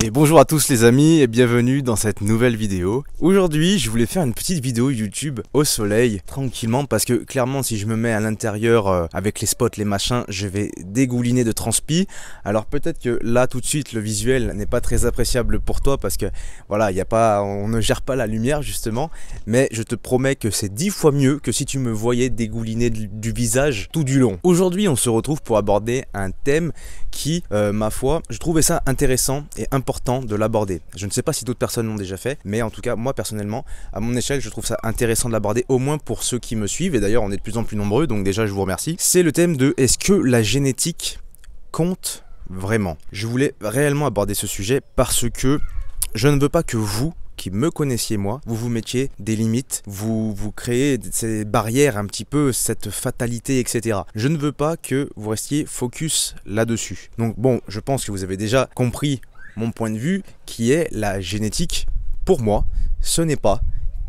Et bonjour à tous les amis et bienvenue dans cette nouvelle vidéo. Aujourd'hui je voulais faire une petite vidéo YouTube au soleil, tranquillement, parce que clairement si je me mets à l'intérieur avec les spots, les machins, je vais dégouliner de transpi. Alors peut-être que là tout de suite le visuel n'est pas très appréciable pour toi parce que voilà, on ne gère pas la lumière justement, mais je te promets que c'est 10 fois mieux que si tu me voyais dégouliner du visage tout du long. Aujourd'hui on se retrouve pour aborder un thème qui, ma foi, je trouvais ça intéressant et important de l'aborder. Je ne sais pas si d'autres personnes l'ont déjà fait, mais en tout cas moi personnellement, à mon échelle, je trouve ça intéressant de l'aborder, au moins pour ceux qui me suivent, et d'ailleurs on est de plus en plus nombreux, donc déjà je vous remercie. C'est le thème de est-ce que la génétique compte vraiment? Je voulais réellement aborder ce sujet parce que je ne veux pas que vous qui me connaissiez moi, vous vous mettiez des limites, vous créez ces barrières un petit peu, cette fatalité, etc. Je ne veux pas que vous restiez focus là-dessus. Donc bon, je pense que vous avez déjà compris mon point de vue, qui est la génétique. Pour moi, ce n'est pas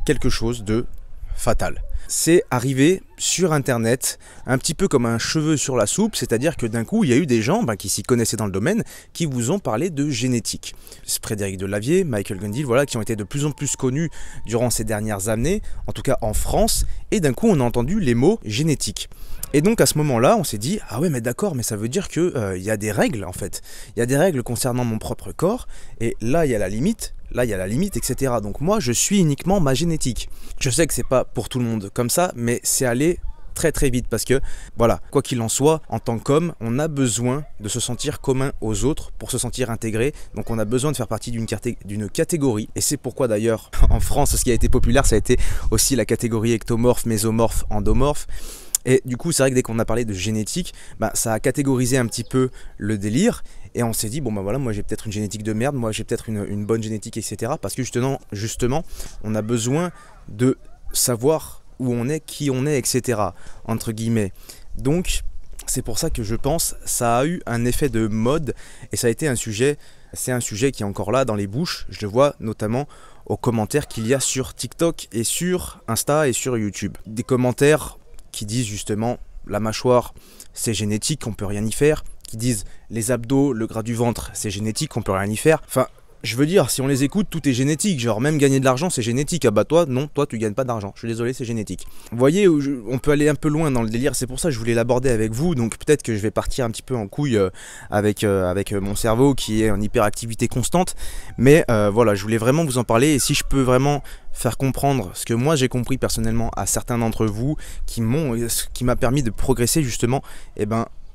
quelque chose de fatal. C'est arrivé sur internet, un petit peu comme un cheveu sur la soupe, c'est-à-dire que d'un coup, il y a eu des gens qui s'y connaissaient dans le domaine, qui vous ont parlé de génétique. Frédéric Delavier, Michael Gundil, voilà, qui ont été de plus en plus connus durant ces dernières années, en tout cas en France, et d'un coup, on a entendu les mots génétique. Et donc à ce moment-là, on s'est dit, ah ouais mais d'accord, mais ça veut dire qu'il y a des règles en fait. Il y a des règles concernant mon propre corps, et là il y a la limite, etc. Donc moi je suis uniquement ma génétique. Je sais que c'est pas pour tout le monde comme ça, mais c'est allé très très vite parce que voilà, quoi qu'il en soit, en tant qu'homme, on a besoin de se sentir commun aux autres pour se sentir intégré. Donc on a besoin de faire partie d'une catégorie. Et c'est pourquoi d'ailleurs en France, ce qui a été populaire, ça a été aussi la catégorie ectomorphe, mésomorphe, endomorphe. Et du coup, c'est vrai que dès qu'on a parlé de génétique, ça a catégorisé un petit peu le délire. Et on s'est dit, bon voilà, moi j'ai peut-être une génétique de merde, moi j'ai peut-être une bonne génétique, etc. Parce que justement, on a besoin de savoir où on est, qui on est, etc. Entre guillemets. Donc, c'est pour ça que je pense ça a eu un effet de mode. Et ça a été un sujet, c'est un sujet qui est encore là dans les bouches. Je le vois notamment aux commentaires qu'il y a sur TikTok et sur Insta et sur YouTube. Des commentaires qui disent justement la mâchoire c'est génétique, on peut rien y faire, qui disent les abdos, le gras du ventre c'est génétique, on peut rien y faire. Enfin, je veux dire, si on les écoute, tout est génétique, genre même gagner de l'argent c'est génétique. Ah bah toi, non, toi tu gagnes pas d'argent, je suis désolé, c'est génétique. Vous voyez, on peut aller un peu loin dans le délire, c'est pour ça que je voulais l'aborder avec vous, donc peut-être que je vais partir un petit peu en couille avec mon cerveau qui est en hyperactivité constante, mais voilà, je voulais vraiment vous en parler, et si je peux vraiment faire comprendre ce que moi j'ai compris personnellement à certains d'entre vous, qui m'a permis de progresser justement, et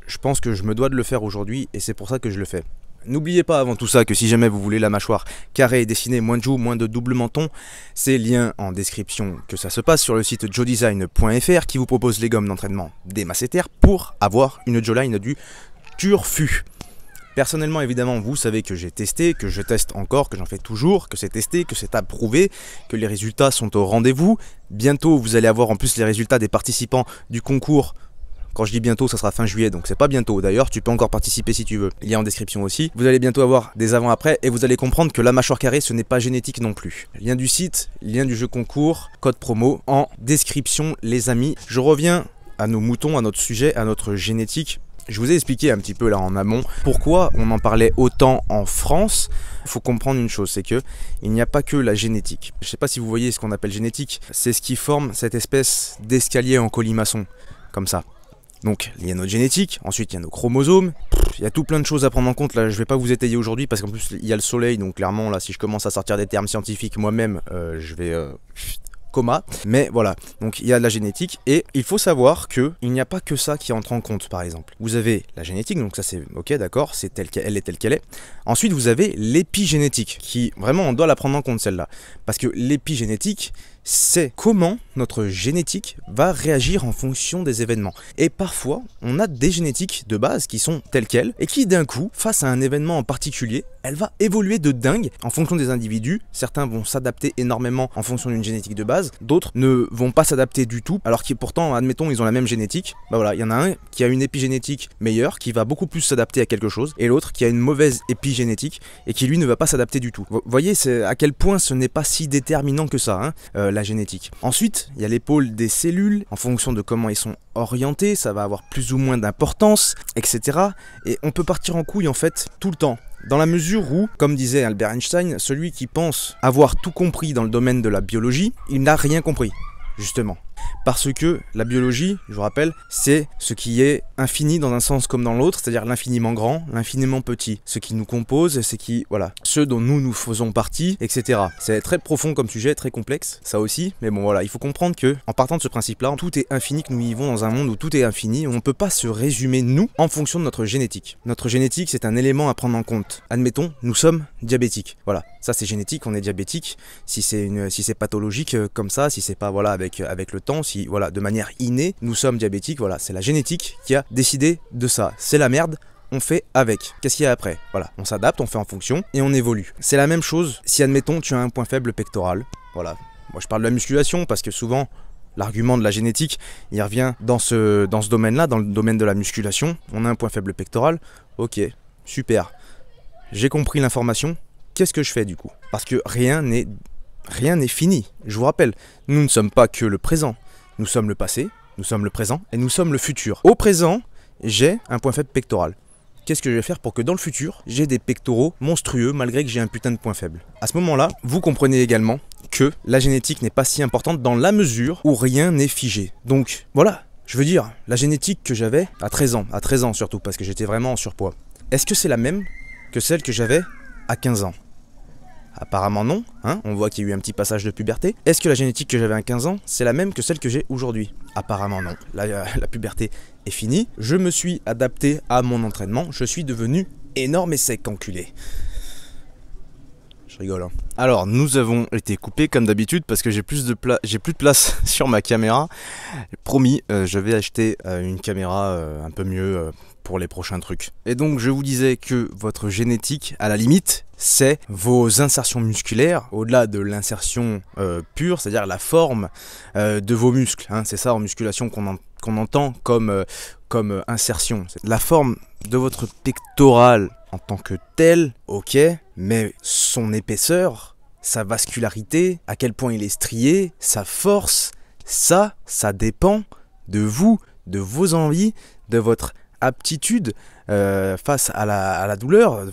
je pense que je me dois de le faire aujourd'hui, et c'est pour ça que je le fais. N'oubliez pas avant tout ça que si jamais vous voulez la mâchoire carrée, dessinée, moins de joues, moins de double menton, c'est lien en description que ça se passe sur le site joedesign.fr qui vous propose les gommes d'entraînement des masséters pour avoir une jawline du turfu. Personnellement, évidemment, vous savez que j'ai testé, que je teste encore, que j'en fais toujours, que c'est testé, que c'est approuvé, que les résultats sont au rendez-vous. Bientôt, vous allez avoir en plus les résultats des participants du concours. Quand je dis bientôt, ça sera fin juillet, donc c'est pas bientôt. D'ailleurs, tu peux encore participer si tu veux. Il y a en description aussi. Vous allez bientôt avoir des avant-après et vous allez comprendre que la mâchoire carrée, ce n'est pas génétique non plus. Lien du site, lien du jeu concours, code promo en description, les amis. Je reviens à nos moutons, à notre sujet, à notre génétique. Je vous ai expliqué un petit peu là en amont pourquoi on en parlait autant en France. Il faut comprendre une chose, c'est que il n'y a pas que la génétique. Je ne sais pas si vous voyez ce qu'on appelle génétique. C'est ce qui forme cette espèce d'escalier en colimaçon, comme ça. Donc il y a notre génétique, ensuite il y a nos chromosomes, il y a tout plein de choses à prendre en compte. Là je vais pas vous étayer aujourd'hui parce qu'en plus il y a le soleil, donc clairement là si je commence à sortir des termes scientifiques moi-même je vais coma. Mais voilà, donc il y a de la génétique et il faut savoir que il n'y a pas que ça qui entre en compte. Par exemple, vous avez la génétique, donc ça c'est ok, d'accord, c'est elle est telle qu'elle est. Ensuite vous avez l'épigénétique qui vraiment on doit la prendre en compte celle-là, parce que l'épigénétique c'est comment notre génétique va réagir en fonction des événements. Et parfois, on a des génétiques de base qui sont telles quelles et qui d'un coup, face à un événement en particulier, elle va évoluer de dingue en fonction des individus. Certains vont s'adapter énormément en fonction d'une génétique de base, d'autres ne vont pas s'adapter du tout, alors que pourtant, admettons, ils ont la même génétique. Voilà, il y en a un qui a une épigénétique meilleure, qui va beaucoup plus s'adapter à quelque chose, et l'autre qui a une mauvaise épigénétique et qui lui ne va pas s'adapter du tout. Vous voyez à quel point ce n'est pas si déterminant que ça, la génétique. Ensuite, il y a les pôles des cellules, en fonction de comment ils sont orientés, ça va avoir plus ou moins d'importance, etc. Et on peut partir en couille en fait tout le temps. Dans la mesure où, comme disait Albert Einstein, celui qui pense avoir tout compris dans le domaine de la biologie, il n'a rien compris, justement. Parce que la biologie, je vous rappelle, c'est ce qui est infini dans un sens comme dans l'autre, c'est-à-dire l'infiniment grand, l'infiniment petit. Ce qui nous compose, c'est qui, voilà, ceux dont nous faisons partie, etc. C'est très profond comme sujet, très complexe, ça aussi. Mais bon, voilà, il faut comprendre que, en partant de ce principe-là, tout est infini, que nous vivons dans un monde où tout est infini. On ne peut pas se résumer, nous, en fonction de notre génétique. Notre génétique, c'est un élément à prendre en compte. Admettons, nous sommes diabétiques. Voilà, ça c'est génétique, on est diabétique. Si c'est pathologique comme ça, si c'est pas, voilà, avec le temps, si voilà, de manière innée, nous sommes diabétiques, voilà, c'est la génétique qui a décidé de ça. C'est la merde, on fait avec. Qu'est-ce qu'il y a après? Voilà, on s'adapte, on fait en fonction et on évolue. C'est la même chose si, admettons, tu as un point faible pectoral. Voilà, moi je parle de la musculation parce que souvent, l'argument de la génétique, il revient dans ce domaine-là, dans le domaine de la musculation. On a un point faible pectoral, ok, super. J'ai compris l'information, qu'est-ce que je fais du coup? Parce que rien n'est fini. Je vous rappelle, nous ne sommes pas que le présent. Nous sommes le passé, nous sommes le présent et nous sommes le futur. Au présent, j'ai un point faible pectoral. Qu'est-ce que je vais faire pour que dans le futur, j'ai des pectoraux monstrueux malgré que j'ai un putain de point faible? À ce moment-là, vous comprenez également que la génétique n'est pas si importante dans la mesure où rien n'est figé. Donc voilà, je veux dire, la génétique que j'avais à 13 ans surtout parce que j'étais vraiment en surpoids, est-ce que c'est la même que celle que j'avais à 15 ans? Apparemment non, hein, on voit qu'il y a eu un petit passage de puberté. Est-ce que la génétique que j'avais à 15 ans, c'est la même que celle que j'ai aujourd'hui? Apparemment non, la puberté est finie, je me suis adapté à mon entraînement, je suis devenu énorme et sec, enculé. Je rigole, hein. Alors, nous avons été coupés comme d'habitude parce que j'ai plus de place sur ma caméra. Promis, je vais acheter une caméra un peu mieux pour les prochains trucs. Et donc, je vous disais que votre génétique, à la limite, c'est vos insertions musculaires, au-delà de l'insertion pure, c'est-à-dire la forme de vos muscles. Hein, c'est ça en musculation qu'on entend comme insertion. C'est la forme de votre pectoral en tant que tel, ok, mais son épaisseur, sa vascularité, à quel point il est strié, sa force, ça dépend de vous, de vos envies, de votre aptitude face à la douleur,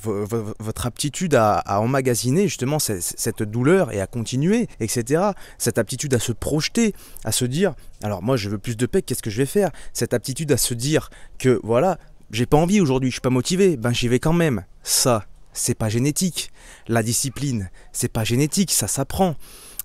votre aptitude à emmagasiner justement cette douleur et à continuer, etc. Cette aptitude à se projeter, à se dire, alors moi je veux plus de pec, qu'est-ce que je vais faire? Cette aptitude à se dire que voilà, j'ai pas envie aujourd'hui, je suis pas motivé, ben j'y vais quand même. Ça, c'est pas génétique. La discipline, c'est pas génétique, ça s'apprend.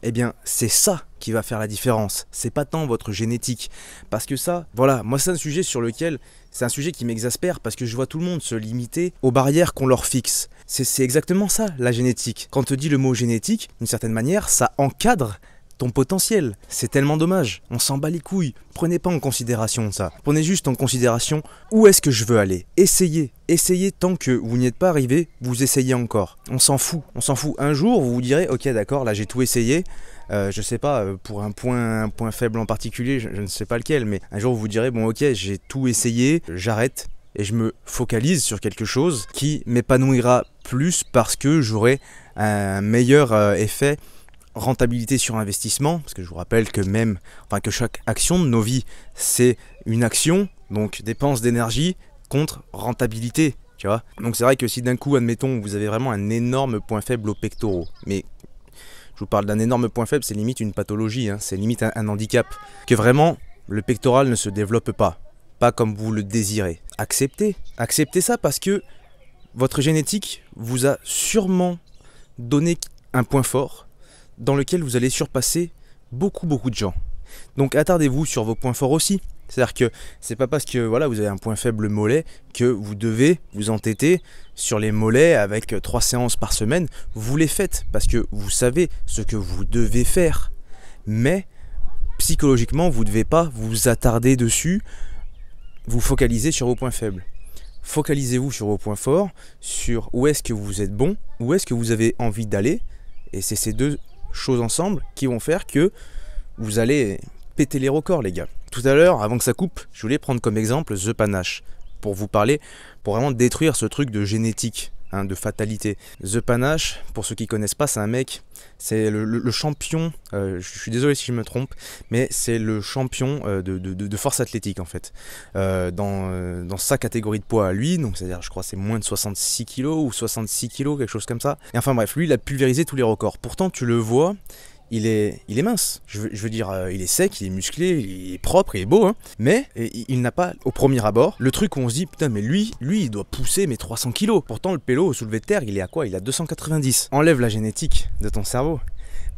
Eh bien, c'est ça qui va faire la différence. C'est pas tant votre génétique. Parce que ça, voilà, moi c'est un sujet sur lequel, c'est un sujet qui m'exaspère parce que je vois tout le monde se limiter aux barrières qu'on leur fixe. C'est exactement ça, la génétique. Quand on te dit le mot génétique, d'une certaine manière, ça encadre ton potentiel. C'est tellement dommage. On s'en bat les couilles. Prenez pas en considération ça. Prenez juste en considération où est-ce que je veux aller. Essayez. Essayez tant que vous n'y êtes pas arrivé, vous essayez encore. On s'en fout. On s'en fout. Un jour, vous vous direz, ok d'accord, là j'ai tout essayé. Je sais pas, pour un point faible en particulier, je ne sais pas lequel, mais un jour vous vous direz, bon ok, j'ai tout essayé, j'arrête. Et je me focalise sur quelque chose qui m'épanouira plus parce que j'aurai un meilleur effet rentabilité sur investissement, parce que je vous rappelle que que chaque action de nos vies, c'est une action, donc dépense d'énergie contre rentabilité, tu vois. Donc c'est vrai que si d'un coup, admettons, vous avez vraiment un énorme point faible aux pectoraux, mais je vous parle d'un énorme point faible, c'est limite une pathologie, hein, c'est limite un handicap, que vraiment le pectoral ne se développe pas comme vous le désirez. Acceptez ça parce que votre génétique vous a sûrement donné un point fort dans lequel vous allez surpasser beaucoup de gens. Donc attardez-vous sur vos points forts aussi. C'est-à-dire que c'est pas parce que voilà, vous avez un point faible mollet que vous devez vous entêter sur les mollets avec 3 séances par semaine. Vous les faites parce que vous savez ce que vous devez faire. Mais psychologiquement, vous ne devez pas vous attarder dessus, vous focaliser sur vos points faibles. Focalisez-vous sur vos points forts, sur où est-ce que vous êtes bon, où est-ce que vous avez envie d'aller. Et c'est ces deux choses ensemble qui vont faire que vous allez péter les records, les gars. Tout à l'heure, avant que ça coupe, je voulais prendre comme exemple The Panache pour vous parler, pour vraiment détruire ce truc de génétique. hein, de fatalité. The Panache, pour ceux qui connaissent pas, c'est un mec, c'est le champion, je suis désolé si je me trompe, mais c'est le champion de force athlétique en fait, dans sa catégorie de poids à lui, donc c'est-à-dire je crois c'est moins de 66 kg ou 66 kg, quelque chose comme ça. Et enfin bref, lui il a pulvérisé tous les records. Pourtant tu le vois, il est mince, je veux dire, il est sec, il est musclé, il est propre, il est beau, hein, mais il n'a pas, au premier abord, le truc où on se dit, putain, mais lui, il doit pousser mes 300 kilos. Pourtant, le pélo au soulevé de terre, il est à quoi? Il a 290. Enlève la génétique de ton cerveau.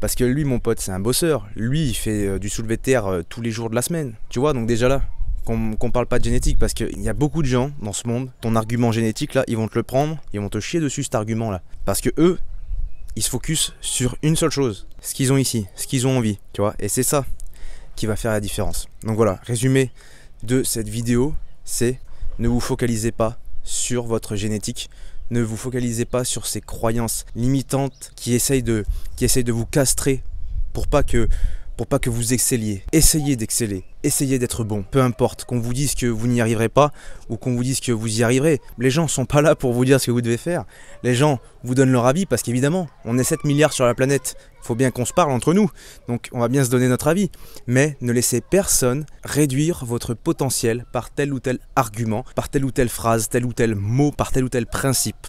Parce que lui, mon pote, c'est un bosseur. Lui, il fait du soulevé de terre tous les jours de la semaine. Tu vois, donc déjà là, qu'on parle pas de génétique, parce qu'il y a beaucoup de gens dans ce monde, ton argument génétique, là, ils vont te le prendre, ils vont te chier dessus cet argument-là. Parce que eux, ils se focus sur une seule chose, ce qu'ils ont ici, ce qu'ils ont envie, tu vois, et c'est ça qui va faire la différence. Donc voilà, résumé de cette vidéo, c'est ne vous focalisez pas sur votre génétique, ne vous focalisez pas sur ces croyances limitantes qui essayent de vous castrer pour pas que vous excelliez. Essayez d'exceller, essayez d'être bon. Peu importe qu'on vous dise que vous n'y arriverez pas ou qu'on vous dise que vous y arriverez. Les gens ne sont pas là pour vous dire ce que vous devez faire. Les gens vous donnent leur avis parce qu'évidemment, on est 7 milliards sur la planète. Il faut bien qu'on se parle entre nous. Donc on va bien se donner notre avis. Mais ne laissez personne réduire votre potentiel par tel ou tel argument, par telle ou telle phrase, tel ou tel mot, par tel ou tel principe.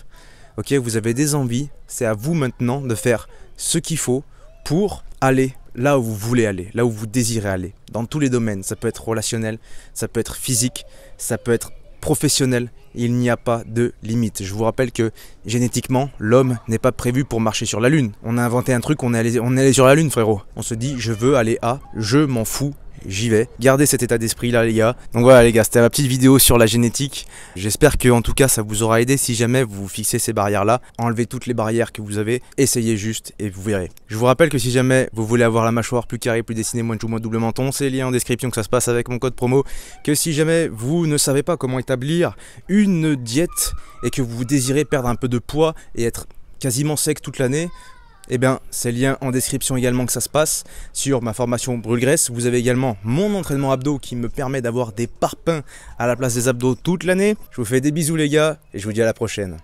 Ok, vous avez des envies, c'est à vous maintenant de faire ce qu'il faut pour aller là où vous voulez aller, là où vous désirez aller, dans tous les domaines. Ça peut être relationnel, ça peut être physique, ça peut être professionnel. Il n'y a pas de limite. Je vous rappelle que génétiquement, l'homme n'est pas prévu pour marcher sur la Lune. On a inventé un truc, on est allé sur la Lune, frérot. On se dit, je veux aller à, je m'en fous, j'y vais. Gardez cet état d'esprit là, les gars. Donc voilà, les gars, c'était ma petite vidéo sur la génétique. J'espère que en tout cas ça vous aura aidé. Si jamais vous vous fixez ces barrières là, enlevez toutes les barrières que vous avez, essayez juste et vous verrez. Je vous rappelle que si jamais vous voulez avoir la mâchoire plus carrée, plus dessinée, moins de chou, moins de double menton, c'est lié en description, que ça se passe avec mon code promo. Que si jamais vous ne savez pas comment établir une diète et que vous désirez perdre un peu de poids et être quasiment sec toute l'année, eh bien, c'est lien en description également que ça se passe sur ma formation brûle-graisse. Vous avez également mon entraînement abdos qui me permet d'avoir des parpaings à la place des abdos toute l'année. Je vous fais des bisous les gars et je vous dis à la prochaine.